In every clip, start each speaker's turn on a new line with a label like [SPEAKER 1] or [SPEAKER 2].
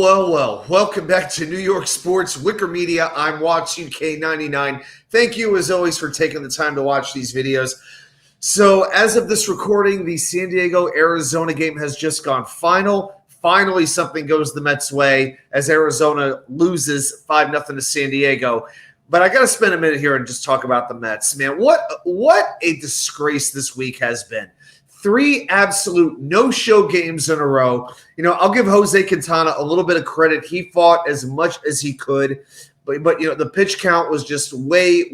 [SPEAKER 1] Well. Welcome back to New York Sports, WickerMedia. I'm watching K99. Thank you, as always, for taking the time to watch these videos. So, as of this recording, the San Diego-Arizona game has just gone final. Finally, something goes the Mets' way as Arizona loses 5-0 to San Diego. But I got to spend a minute here and just talk about the Mets. Man, what a disgrace this week has been. 3 absolute no-show games in a row. You know, I'll give Jose Quintana a little bit of credit. He fought as much as he could, but you know, the pitch count was just way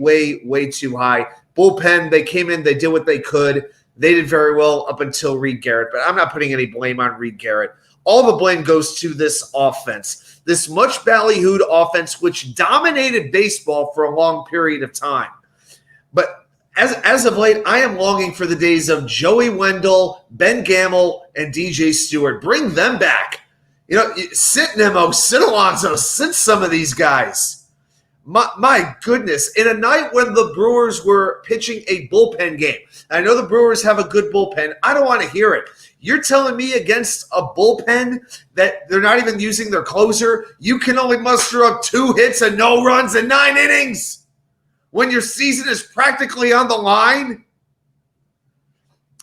[SPEAKER 1] too high. Bullpen, they came in, they did what they could. They did very well up until Reed Garrett, but I'm not putting any blame on Reed Garrett. All the blame goes to this offense, this much ballyhooed offense, which dominated baseball for a long period of time. But as of late, I am longing for the days of Joey Wendell, Ben Gamel, and DJ Stewart. Bring them back. You know, sit Nemo, sit Alonso, sit some of these guys. My goodness. In a night when the Brewers were pitching a bullpen game, I know the Brewers have a good bullpen. I don't want to hear it. You're telling me against a bullpen that they're not even using their closer, you can only muster up 2 hits and no runs in 9 innings? When your season is practically on the line?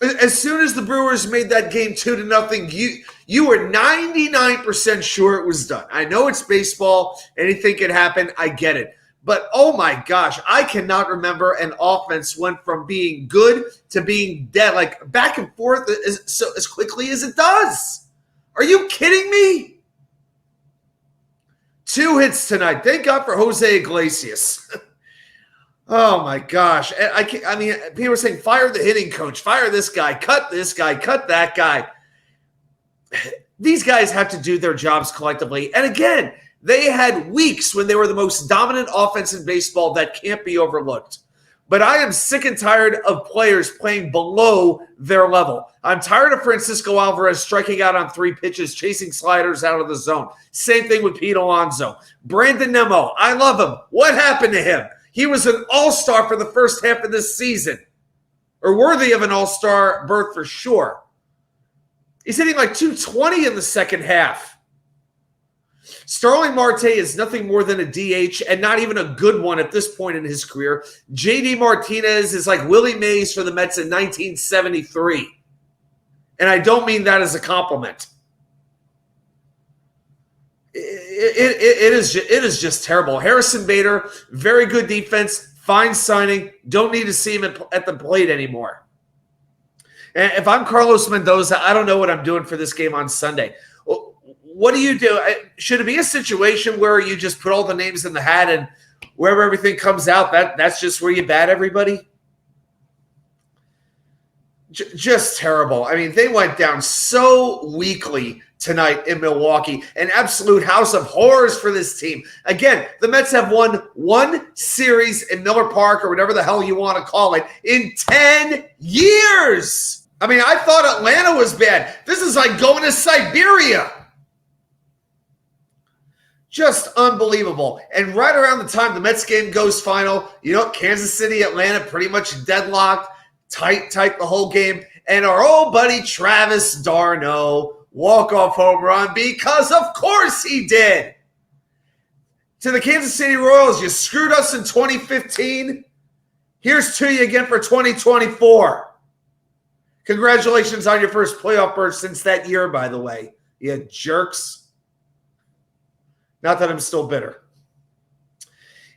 [SPEAKER 1] As soon as the Brewers made that game 2-0, you were 99% sure it was done. I know it's baseball. Anything can happen. I get it. But, oh my gosh, I cannot remember an offense went from being good to being dead, like back and forth as quickly as it does. Are you kidding me? 2 hits tonight. Thank God for Jose Iglesias. Oh, my gosh. I mean, people were saying, fire the hitting coach, fire this guy, cut that guy. These guys have to do their jobs collectively. And again, they had weeks when they were the most dominant offense in baseball that can't be overlooked. But I am sick and tired of players playing below their level. I'm tired of Francisco Alvarez striking out on 3 pitches, chasing sliders out of the zone. Same thing with Pete Alonso. Brandon Nimmo, I love him. What happened to him? He was an all-star for the first half of this season, or worthy of an all-star berth for sure. He's hitting like 220 in the second half. Starling Marte is nothing more than a DH, and not even a good one at this point in his career. JD Martinez is like Willie Mays for the Mets in 1973. And I don't mean that as a compliment. It is just terrible. Harrison Bader, very good defense, fine signing. Don't need to see him at the plate anymore. And if I'm Carlos Mendoza, I don't know what I'm doing for this game on Sunday. What do you do? Should it be a situation where you just put all the names in the hat and wherever everything comes out, that's just where you bat everybody? Just terrible. I mean, they went down so weakly tonight in Milwaukee. An absolute house of horrors for this team. Again, the Mets have won 1 series in Miller Park, or whatever the hell you want to call it, in 10 years. I mean, I thought Atlanta was bad. This is like going to Siberia. Just unbelievable. And right around the time the Mets game goes final, you know, Kansas City, Atlanta pretty much deadlocked, tight the whole game. And our old buddy Travis d'Arnaud, walk-off home run, because of course he did. To the Kansas City Royals, you screwed us in 2015. Here's to you again for 2024. Congratulations on your first playoff berth since that year, by the way. You jerks. Not that I'm still bitter.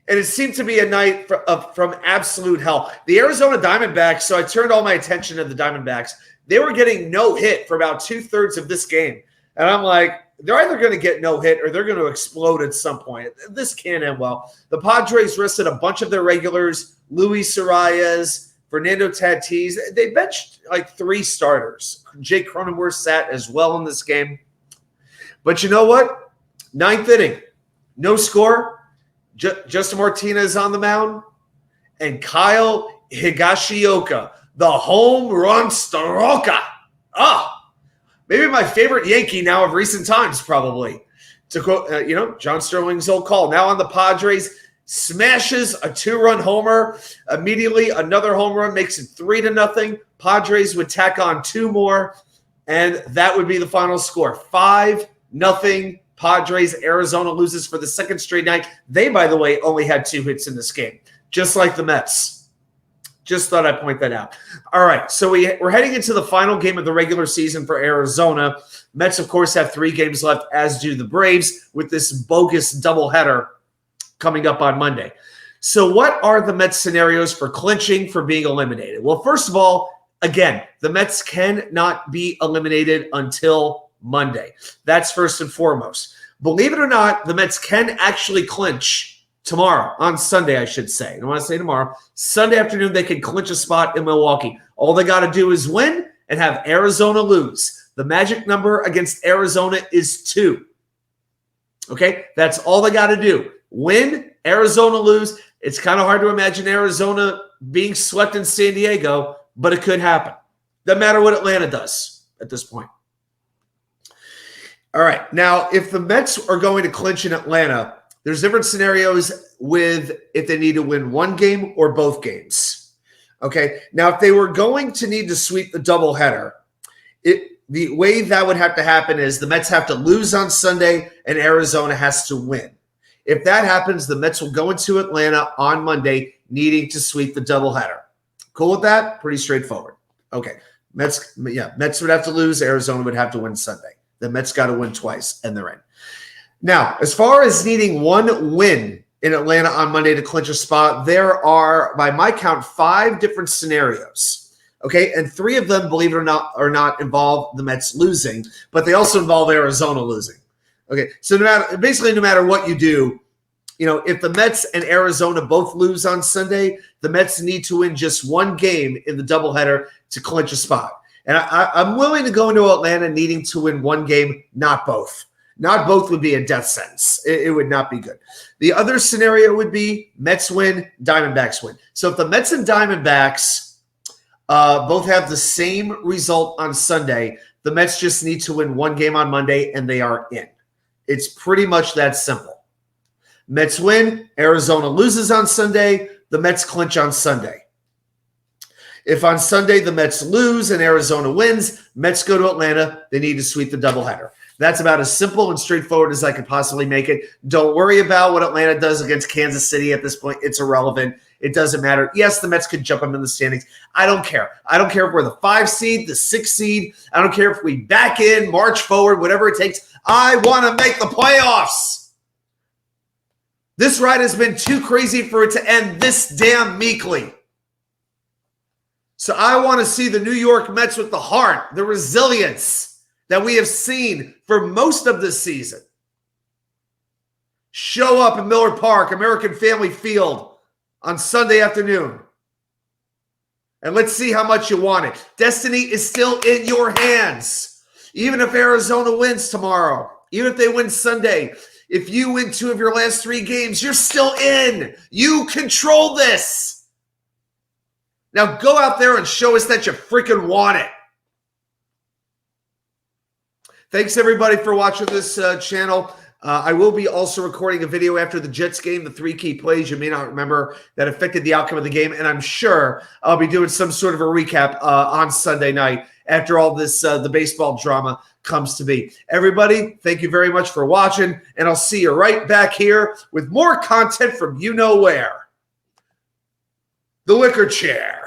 [SPEAKER 1] And it seemed to be a night from absolute hell. The Arizona Diamondbacks, so I turned all my attention to the Diamondbacks. They were getting no hit for about 2/3 of this game. And I'm like, they're either going to get no hit or they're going to explode at some point. This can't end well. The Padres rested a bunch of their regulars, Luis Arias, Fernando Tatis. They benched like 3 starters. Jake Cronenworth sat as well in this game. But you know what? 9th inning, no score. Justin Martinez on the mound, and Kyle Higashioka, the home run stroker. Maybe my favorite Yankee now of recent times, probably. To quote, John Sterling's old call. Now on the Padres, smashes a 2-run homer. Immediately, another home run makes it 3-0. Padres would tack on 2 more, and that would be the final score. 5-0 Padres. Arizona loses for the second straight night. They, by the way, only had 2 hits in this game, just like the Mets. Just thought I'd point that out. All right, so we're heading into the final game of the regular season for Arizona. Mets, of course, have 3 games left, as do the Braves, with this bogus doubleheader coming up on Monday. So what are the Mets scenarios for clinching, for being eliminated? Well, first of all, again, the Mets cannot be eliminated until Monday. That's first and foremost. Believe it or not, the Mets can actually clinch tomorrow, on Sunday, I should say. I don't want to say tomorrow. Sunday afternoon, they can clinch a spot in Milwaukee. All they got to do is win and have Arizona lose. The magic number against Arizona is 2. Okay? That's all they got to do. Win, Arizona lose. It's kind of hard to imagine Arizona being swept in San Diego, but it could happen. Doesn't matter what Atlanta does at this point. All right. Now, if the Mets are going to clinch in Atlanta, there's different scenarios with if they need to win one game or both games. Okay. Now, if they were going to need to sweep the doubleheader, the way that would have to happen is the Mets have to lose on Sunday and Arizona has to win. If that happens, the Mets will go into Atlanta on Monday needing to sweep the doubleheader. Cool with that? Pretty straightforward. Okay. Mets would have to lose. Arizona would have to win Sunday. The Mets got to win twice, and they're in. Now, as far as needing one win in Atlanta on Monday to clinch a spot, there are, by my count, 5 different scenarios. Okay, and 3 of them, believe it or not, are not involve the Mets losing, but they also involve Arizona losing. Okay, so no matter what you do, if the Mets and Arizona both lose on Sunday, the Mets need to win just one game in the doubleheader to clinch a spot. And I'm willing to go into Atlanta needing to win one game, not both. Not both would be a death sentence. It would not be good. The other scenario would be Mets win, Diamondbacks win. So if the Mets and Diamondbacks both have the same result on Sunday, the Mets just need to win one game on Monday, and they are in. It's pretty much that simple. Mets win, Arizona loses on Sunday, the Mets clinch on Sunday. If on Sunday the Mets lose and Arizona wins, Mets go to Atlanta, they need to sweep the doubleheader. That's about as simple and straightforward as I could possibly make it. Don't worry about what Atlanta does against Kansas City at this point. It's irrelevant. It doesn't matter. Yes, the Mets could jump them in the standings. I don't care. I don't care if we're the 5 seed, the 6 seed. I don't care if we back in, march forward, whatever it takes. I want to make the playoffs. This ride has been too crazy for it to end this damn meekly. So I want to see the New York Mets with the heart, the resilience that we have seen for most of this season show up in Miller Park, American Family Field on Sunday afternoon. And let's see how much you want it. Destiny is still in your hands. Even if Arizona wins tomorrow, even if they win Sunday, if you win 2 of your last 3 games, you're still in. You control this. Now go out there and show us that you freaking want it. Thanks, everybody, for watching this channel. I will be also recording a video after the Jets game, the 3 key plays you may not remember that affected the outcome of the game, and I'm sure I'll be doing some sort of a recap on Sunday night after all this the baseball drama comes to be. Everybody, thank you very much for watching, and I'll see you right back here with more content from you know where. The Wicker Chair.